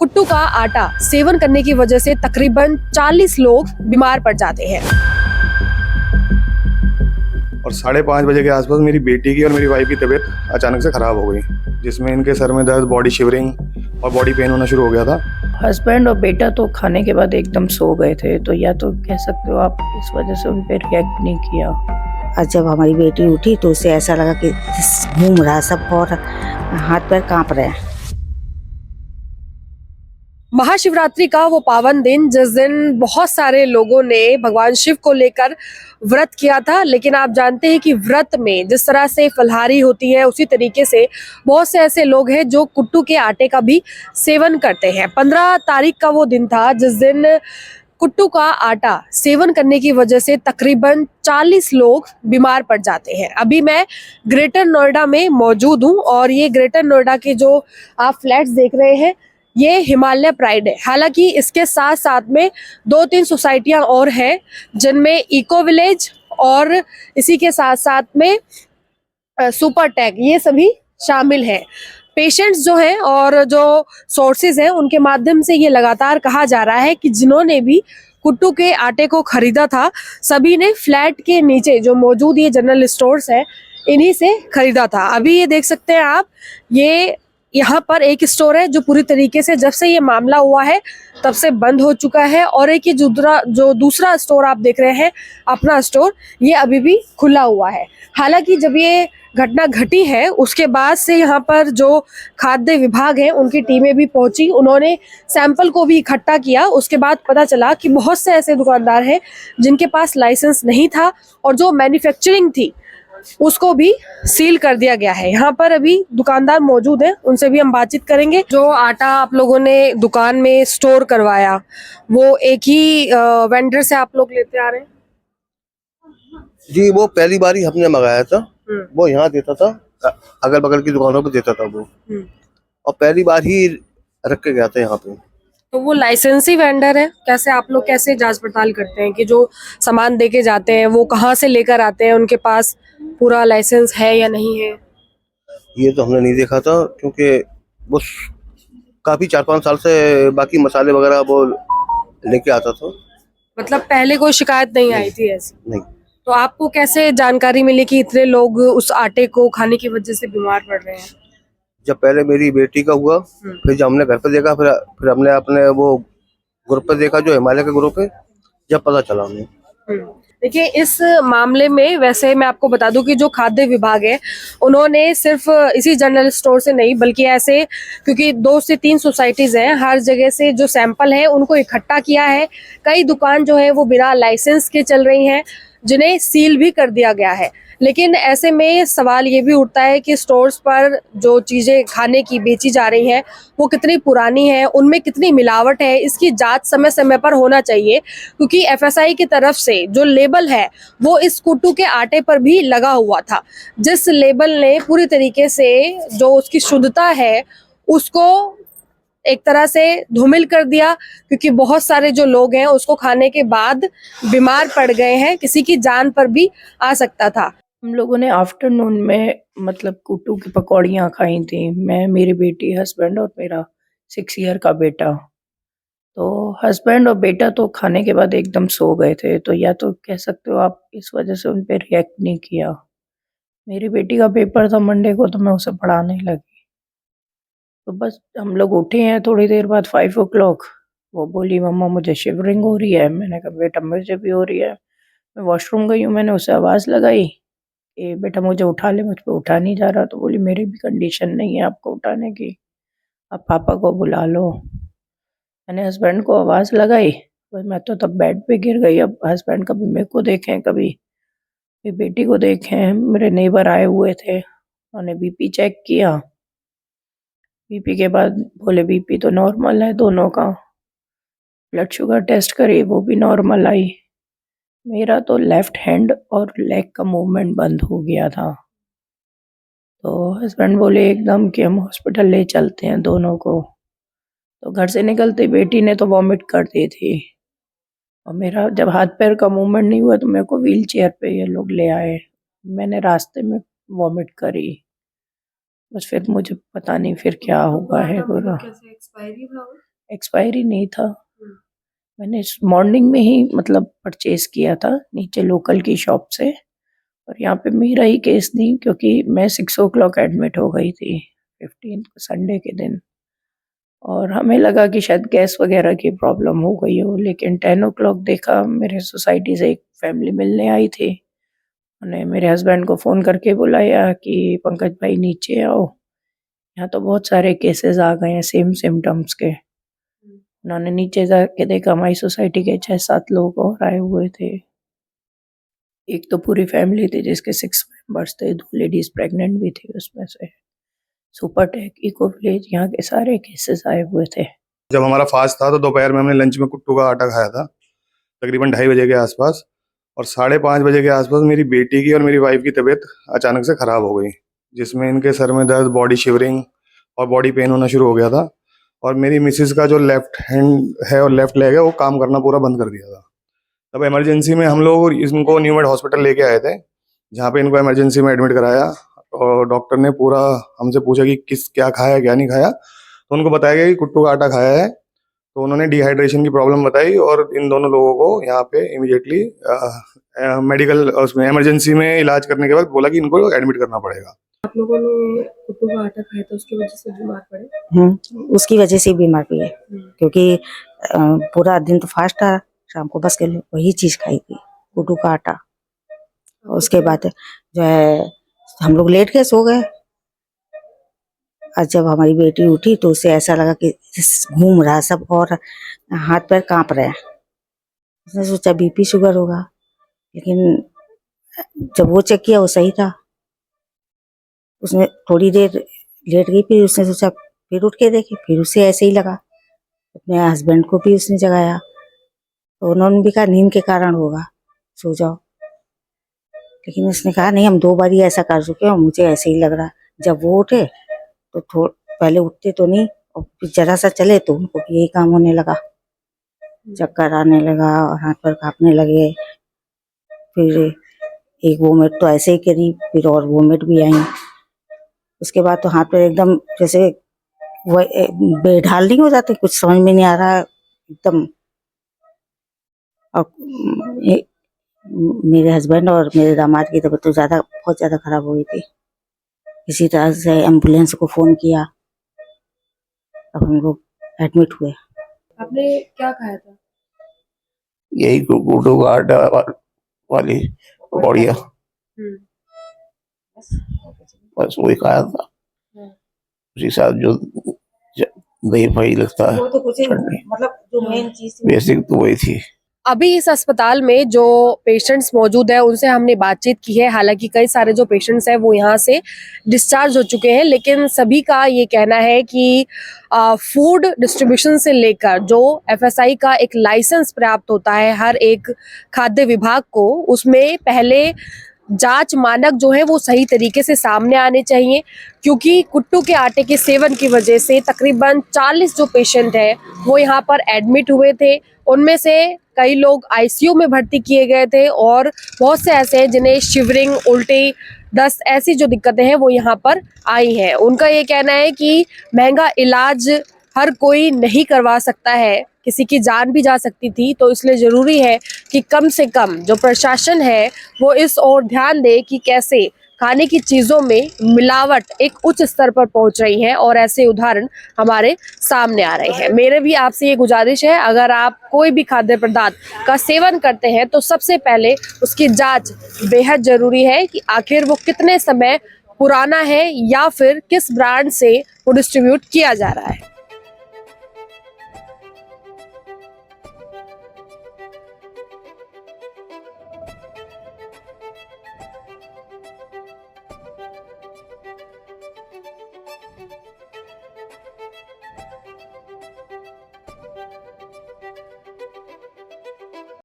कुट्टू का आटा सेवन करने की वजह से तकरीबन 40 लोग बीमार पड़ जाते हैं। और 5:30 बजे के आसपास मेरी बेटी की और मेरी वाइफ की तबीयत अचानक से ख़राब हो गई, जिसमें इनके सर में दर्द, बॉडी शिवरिंग और बॉडी पेन होना शुरू हो गया था। हस्बैंड और बेटा तो खाने के बाद एकदम सो गए थे, तो या तो कह सकते हो आप इस वजह से उन पर रिएक्ट नहीं किया। और जब हमारी बेटी उठी तो उसे ऐसा लगा कि घूम रहा सब और हाथ पैर कांप रहे हैं। महाशिवरात्रि का वो पावन दिन जिस दिन बहुत सारे लोगों ने भगवान शिव को लेकर व्रत किया था, लेकिन आप जानते हैं कि व्रत में जिस तरह से फलाहारी होती है उसी तरीके से बहुत से ऐसे लोग हैं जो कुट्टू के आटे का भी सेवन करते हैं। 15 तारीख का वो दिन था जिस दिन कुट्टू का आटा सेवन करने की वजह से तकरीबन 40 लोग बीमार पड़ जाते हैं। अभी मैं ग्रेटर नोएडा में मौजूद हूँ और ये ग्रेटर नोएडा के जो आप फ्लैट्स देख रहे हैं ये हिमालय प्राइड है। हालांकि इसके साथ साथ में 2-3 सोसाइटियां और हैं जिनमें इको विलेज और इसी के साथ साथ में सुपर टैग ये सभी शामिल हैं। पेशेंट्स जो हैं और जो सोर्सेज हैं उनके माध्यम से ये लगातार कहा जा रहा है कि जिन्होंने भी कुट्टू के आटे को खरीदा था सभी ने फ्लैट के नीचे जो मौजूद ये जनरल स्टोर्स है इन्हीं से खरीदा था। अभी ये देख सकते हैं आप, ये यहाँ पर एक स्टोर है जो पूरी तरीके से जब से ये मामला हुआ है तब से बंद हो चुका है और एक ये जो दूसरा स्टोर आप देख रहे हैं अपना स्टोर, ये अभी भी खुला हुआ है। हालांकि जब ये घटना घटी है उसके बाद से यहाँ पर जो खाद्य विभाग है उनकी टीमें भी पहुंची, उन्होंने सैंपल को भी इकट्ठा किया। उसके बाद पता चला कि बहुत से ऐसे दुकानदार हैं जिनके पास लाइसेंस नहीं था और जो मैन्युफैक्चरिंग थी उसको भी सील कर दिया गया है। यहाँ पर अभी दुकानदार मौजूद हैं, उनसे भी हम बातचीत करेंगे। जो आटा आप लोगों ने दुकान में स्टोर करवाया वो एक ही वेंडर से आप लोग लेते आ रहे हैं? जी, वो पहली बार ही हमने मंगाया था। वो यहाँ देता था, अगल बगल की दुकानों पे देता था वो, और पहली बार ही रख के गया था यहाँ पे। तो वो लाइसेंसी वेंडर है? कैसे आप लोग कैसे जांच पड़ताल करते हैं कि जो सामान देके जाते हैं वो कहाँ से लेकर आते हैं, उनके पास पूरा लाइसेंस है या नहीं है? ये तो हमने नहीं देखा था क्योंकि वो काफी 4-5 साल से बाकी मसाले वगैरह वो लेके आता था। मतलब पहले कोई शिकायत नहीं आई थी ऐसी? नहीं। तो आपको कैसे जानकारी मिली कि इतने लोग उस आटे को खाने की वजह से बीमार पड़ रहे हैं? जब पहले मेरी बेटी का हुआ, फिर जब हमने घर पे देखा, फिर हमने अपने वो ग्रुप पे देखा जो हिमालय का ग्रुप है, जब पता चला हमें। देखिए, इस मामले में वैसे मैं आपको बता दूं कि जो खाद्य विभाग है उन्होंने सिर्फ इसी जनरल स्टोर से नहीं बल्कि ऐसे, क्योंकि 2 से 3 सोसाइटीज हैं, हर जगह से जो सैंपल है उनको इकट्ठा किया है। कई दुकान जो है वो बिना लाइसेंस के चल रही हैं जिन्हें सील भी कर दिया गया है। लेकिन ऐसे में सवाल ये भी उठता है कि स्टोर्स पर जो चीज़ें खाने की बेची जा रही हैं वो कितनी पुरानी है, उनमें कितनी मिलावट है, इसकी जांच समय समय पर होना चाहिए। क्योंकि एफएसआई की तरफ से जो लेबल है वो इस कुट्टू के आटे पर भी लगा हुआ था, जिस लेबल ने पूरी तरीके से जो उसकी शुद्धता है उसको एक तरह से धूमिल कर दिया, क्योंकि बहुत सारे जो लोग हैं उसको खाने के बाद बीमार पड़ गए हैं, किसी की जान पर भी आ सकता था। हम लोगों ने आफ्टरनून में मतलब कुट्टू की पकौड़ियाँ खाई थी, मैं, मेरी बेटी, हस्बैंड और मेरा 6 ईयर का बेटा। तो हस्बैंड और बेटा तो खाने के बाद एकदम सो गए थे, तो या तो कह सकते हो आप इस वजह से उन पर रिएक्ट नहीं किया। मेरी बेटी का पेपर था मंडे को, तो मैं उसे पढ़ाने लगी, तो बस हम लोग उठे हैं थोड़ी देर बाद 5 o'clock। वो बोली मम्मा मुझे शिवरिंग हो रही है। मैंने कहा बेटा मुझे भी हो रही है। मैं वॉशरूम गई हूँ, मैंने उसे आवाज़ लगाई कि बेटा मुझे उठा ले, मुझ पे उठा नहीं जा रहा। तो बोली मेरी भी कंडीशन नहीं है आपको उठाने की, आप पापा को बुला लो। मैंने हस्बैंड को आवाज़ लगाई, मैं तो तब बेड पे गिर गई। अब हस्बैंड कभी मेरे को देखें, कभी मेरी बेटी को देखें। मेरे नेबर आए हुए थे, उन्होंने बीपी चेक किया। बीपी के बाद बोले बीपी तो नॉर्मल है दोनों का। ब्लड शुगर टेस्ट करी, वो भी नॉर्मल आई। मेरा तो लेफ्ट हैंड और लेग का मूवमेंट बंद हो गया था। तो हस्बैंड बोले एकदम कि हम हॉस्पिटल ले चलते हैं दोनों को। तो घर से निकलते बेटी ने तो वॉमिट कर दी थी, और मेरा जब हाथ पैर का मूवमेंट नहीं हुआ तो मेरे को व्हील चेयर पे ये लोग ले आए। मैंने रास्ते में वॉमिट करी, बस फिर मुझे पता नहीं फिर क्या हुआ है पूरा। एक्सपायरी नहीं था। मैंने मॉर्निंग में ही मतलब परचेज किया था नीचे लोकल की शॉप से, और यहाँ पे मेरा ही केस नहीं, क्योंकि मैं 6 o'clock एडमिट हो गई थी 15 संडे के दिन, और हमें लगा कि शायद गैस वगैरह की प्रॉब्लम हो गई हो, लेकिन 10 o'clock देखा मेरे सोसाइटी से एक फैमिली मिलने आई थी। उन्होंने मेरे हस्बैंड को फ़ोन करके बुलाया कि पंकज भाई नीचे आओ, यहाँ तो बहुत सारे केसेस आ गए हैं सेम सिम्टम्स के। उन्होंने नीचे जाके देखा, हमारी सोसाइटी के 6-7 लोग और आए हुए थे। एक तो पूरी फैमिली थी जिसके 6 मेंबर्स थे, 2 लेडीज प्रेग्नेंट भी थी उसमें से। सुपरटेक, इको विलेज, यहाँ के सारे केसेस आए हुए थे। जब हमारा फास्ट था तो दोपहर में हमने लंच में कुट्टू का आटा खाया था, तकरीबन 2:30 बजे के आसपास, और 5:30 बजे के आसपास मेरी बेटी की और मेरी वाइफ की तबीयत अचानक से ख़राब हो गई, जिसमें इनके सर में दर्द, बॉडी शिवरिंग और बॉडी पेन होना शुरू हो गया था। और मेरी मिसेस का जो लेफ्ट हैंड है और लेफ्ट लेग है वो काम करना पूरा बंद कर दिया था। तब इमरजेंसी में हम लोग इनको न्यू मेड हॉस्पिटल लेके आए थे, जहाँ पे इनको इमरजेंसी में एडमिट कराया, और डॉक्टर ने पूरा हमसे पूछा कि क्या खाया क्या नहीं खाया, तो उनको बताया गया कि कुट्टू का आटा खाया है। तो उन्होंने डिहाइड्रेशन की प्रॉब्लम बताई, और इन दोनों लोगों को यहाँ पे इमीडिएटली मेडिकल उसमें इमरजेंसी में इलाज करने के बाद बोला कि इनको एडमिट करना पड़ेगा। आप लोगों ने कुट्टू का आटा खाया था, उसकी वजह से बीमार पड़े? उसकी वजह से बीमार पड़ी है, क्योंकि पूरा दिन तो फास्ट था, शाम को बस के वही चीज खाई थी, कुट्टू का आटा। उसके बाद जो है हम लोग लेट के सो गए, और जब हमारी बेटी उठी तो उसे ऐसा लगा कि घूम रहा सब और हाथ पैर कांप रहे हैं। उसने सोचा बीपी शुगर होगा, लेकिन जब वो चेक किया वो सही था। उसने थोड़ी देर लेट गई, फिर उसने सोचा फिर उठ के देखे, फिर उसे ऐसे ही लगा। अपने हस्बैंड को भी उसने जगाया, तो उन्होंने भी कहा नींद के कारण होगा, सो जाओ। लेकिन उसने कहा नहीं, हम 2 बार ही ऐसा कर चुके हैं, मुझे ऐसे ही लग रहा। जब वो उठे तो पहले उठते तो नहीं, और फिर जरा सा चले तो उनको भी यही काम होने लगा, चक्कर आने लगा और हाथ पैर कांपने लगे। फिर एक वोमिट तो ऐसे ही करी, फिर और वोमिट भी आई। उसके बाद तो हाथ पैर एकदम जैसे बेढाल नहीं हो जाते, कुछ समझ में नहीं आ रहा एकदम। और मेरे हस्बैंड और मेरे दामाद की तबीयत तो बहुत ज्यादा खराब हो गई थी। इसी तरह से एम्बुलेंस को फोन किया, अब हम लोग एडमिट हुए। आपने क्या खाया था? यही कुट्टू का आटा वाली पकौड़िया, बस वही खाया था। उसी साथ जो दही फही लगता है, वो तो कुछ मतलब जो मेन चीज बेसिक तो वही थी। अभी इस अस्पताल में जो पेशेंट्स मौजूद है उनसे हमने बातचीत की है। हालांकि कई सारे जो पेशेंट्स हैं वो यहाँ से डिस्चार्ज हो चुके हैं, लेकिन सभी का ये कहना है कि फूड डिस्ट्रीब्यूशन से लेकर जो FSI का एक लाइसेंस प्राप्त होता है हर एक खाद्य विभाग को, उसमें पहले जांच मानक जो है वो सही तरीके से सामने आने चाहिए। क्योंकि कुट्टू के आटे के सेवन की वजह से तकरीबन 40 जो पेशेंट है वो यहाँ पर एडमिट हुए थे। उनमें से कई लोग ICU में भर्ती किए गए थे, और बहुत से ऐसे हैं जिन्हें शिवरिंग, उल्टी, दस्त ऐसी जो दिक्कतें हैं वो यहाँ पर आई हैं। उनका ये कहना है कि महंगा इलाज हर कोई नहीं करवा सकता है, किसी की जान भी जा सकती थी, तो इसलिए ज़रूरी है कि कम से कम जो प्रशासन है वो इस ओर ध्यान दे कि कैसे खाने की चीज़ों में मिलावट एक उच्च स्तर पर पहुंच रही है, और ऐसे उदाहरण हमारे सामने आ रहे हैं। मेरे भी आपसे ये गुजारिश है, अगर आप कोई भी खाद्य पदार्थ का सेवन करते हैं तो सबसे पहले उसकी जांच बेहद ज़रूरी है कि आखिर वो कितने समय पुराना है या फिर किस ब्रांड से वो डिस्ट्रीब्यूट किया जा रहा है।